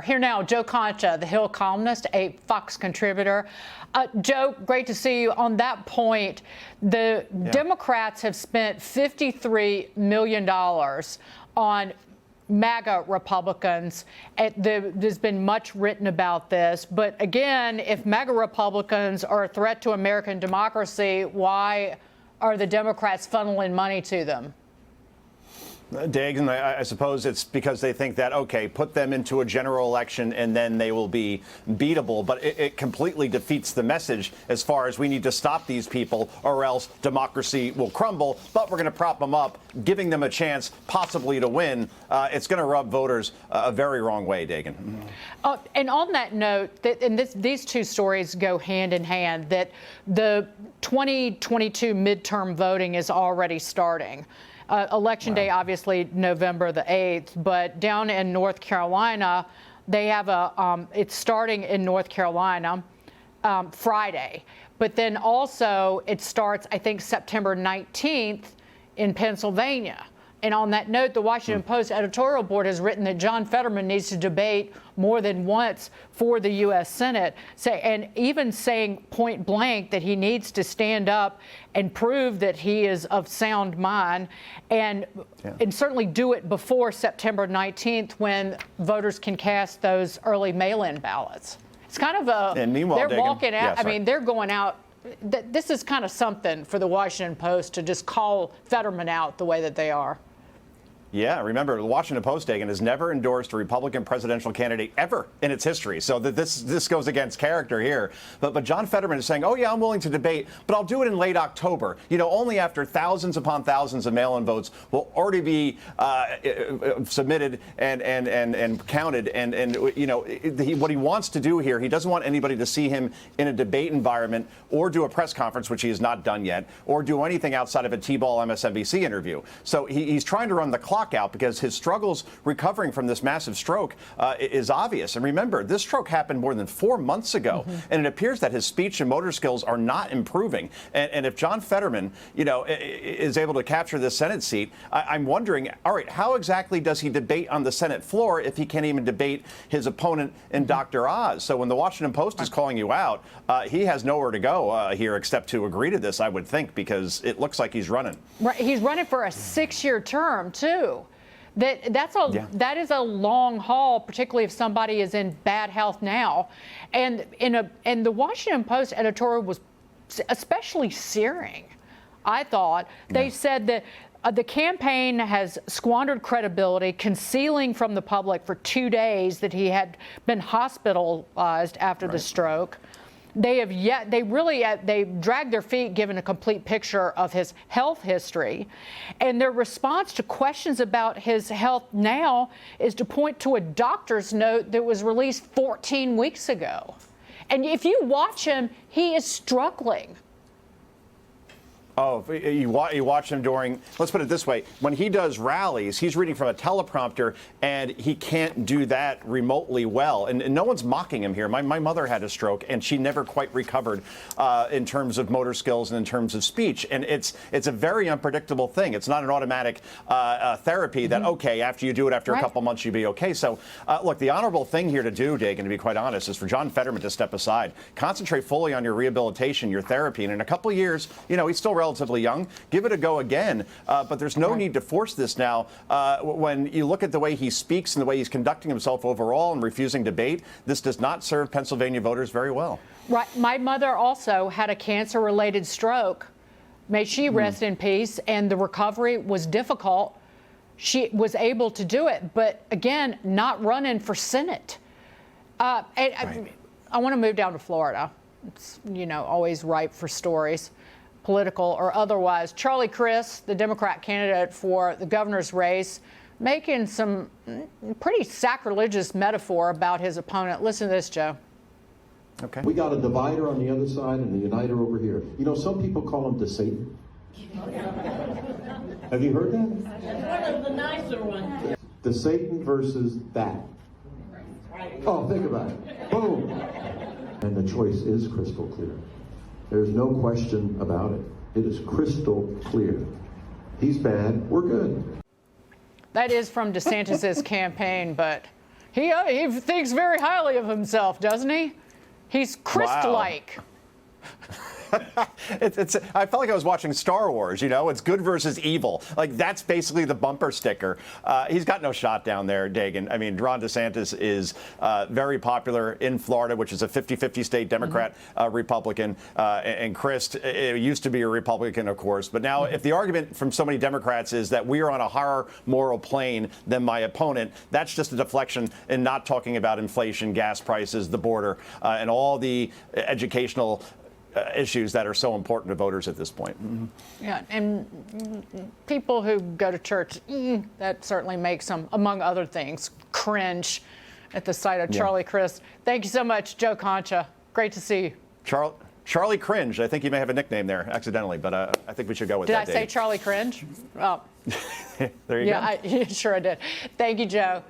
Here now, Joe Concha, the Hill columnist, a Fox contributor. Joe, great to see you. On that point, the Democrats have spent $53 million on MAGA Republicans. There's been much written about this. But again, if MAGA Republicans are a threat to American democracy, why are the Democrats funneling money to them? Dagan, I suppose it's because they think that, OK, put them into a general election and then they will be beatable. But it completely defeats the message as far as we need to stop these people or else democracy will crumble. But we're going to prop them up, giving them a chance possibly to win. It's going to rub voters a very wrong way, Dagan. And on that note, these two stories go hand in hand, that the 2022 midterm voting is already starting. Election day, obviously, November the 8th, but down in North Carolina, they have it's starting in North Carolina Friday. But then also it starts, I think, September 19th in Pennsylvania. And on that note, the Washington Post editorial board has written that John Fetterman needs to debate more than once for the U.S. Senate, and even saying point blank that he needs to stand up and prove that he is of sound mind, and certainly do it before September 19th when voters can cast those early mail-in ballots. It's kind of a, and meanwhile, they're walking out, I mean, they're going out. This is kind of something for the Washington Post to just call Fetterman out the way that they are. Yeah, remember, the Washington Post, Dagan, has never endorsed a Republican presidential candidate ever in its history. So that this goes against character here. But John Fetterman is saying, oh, yeah, I'm willing to debate, but I'll do it in late October. You know, only after thousands upon thousands of mail-in votes will already be submitted and counted. And you know, what he wants to do here, he doesn't want anybody to see him in a debate environment or do a press conference, which he has not done yet, or do anything outside of a T-ball MSNBC interview. So he's trying to run the clock out because his struggles recovering from this massive stroke is obvious. And remember, this stroke happened more than 4 months ago, and it appears that his speech and motor skills are not improving. And if John Fetterman, you know, is able to capture this Senate seat, I'm wondering, all right, how exactly does he debate on the Senate floor if he can't even debate his opponent in Dr. Oz? So when the Washington Post is calling you out, he has nowhere to go here except to agree to this, I would think, because it looks like he's running. Right, he's running for a 6-year term, too. That is a long haul, particularly if somebody is in bad health now. And the Washington Post editorial was especially searing, I thought. They said that the campaign has squandered credibility, concealing from the public for 2 days that he had been hospitalized after the stroke. They dragged their feet given a complete picture of his health history. And their response to questions about his health now is to point to a doctor's note that was released 14 weeks ago. And if you watch him, he is struggling. Oh, you watch him during, let's put it this way, when he does rallies, he's reading from a teleprompter, and he can't do that remotely well. And no one's mocking him here. My mother had a stroke, and she never quite recovered in terms of motor skills and in terms of speech. And it's a very unpredictable thing. It's not an automatic therapy that, okay, after you do it after a couple months, you'll be okay. So, look, the honorable thing here to do, Dagan, to be quite honest, is for John Fetterman to step aside, concentrate fully on your rehabilitation, your therapy, and in a couple of years, you know, he's still relatively young. Give it a go again. But there's no need to force this now. When you look at the way he speaks and the way he's conducting himself overall and refusing debate, this does not serve Pennsylvania voters very well. Right. My mother also had a cancer-related stroke. May she rest in peace. And the recovery was difficult. She was able to do it. But again, not running for Senate. I want to move down to Florida. It's, you know, always ripe for stories, political or otherwise. Charlie Crist, the Democrat candidate for the governor's race, making some pretty sacrilegious metaphor about his opponent. Listen to this, Joe. Okay. We got a divider on the other side and a uniter over here. You know, some people call him the Satan. Have you heard that? One of the nicer ones. The Satan versus that. Oh, think about it. Boom. And the choice is crystal clear. There's no question about it. It is crystal clear. He's bad. We're good. That is from DeSantis's campaign, but He thinks very highly of himself, doesn't he? He's Christ-like. Wow. I felt like I was watching Star Wars, you know, it's good versus evil. Like, that's basically the bumper sticker. He's got no shot down there, Dagan. I mean, Ron DeSantis is very popular in Florida, which is a 50-50 state Democrat, Republican. And Christ used to be a Republican, of course. But now, if the argument from so many Democrats is that we are on a higher moral plane than my opponent, that's just a deflection in not talking about inflation, gas prices, the border, and all the educational issues that are so important to voters at this point. Yeah, and people who go to church, that certainly makes them, among other things, cringe at the sight of Charlie Crist. Thank you so much, Joe Concha. Great to see you. Charlie Cringe. I think you may have a nickname there accidentally, but I think we should go with Did that. I say Charlie Cringe? Oh. There you go. Yeah, sure I did. Thank you, Joe.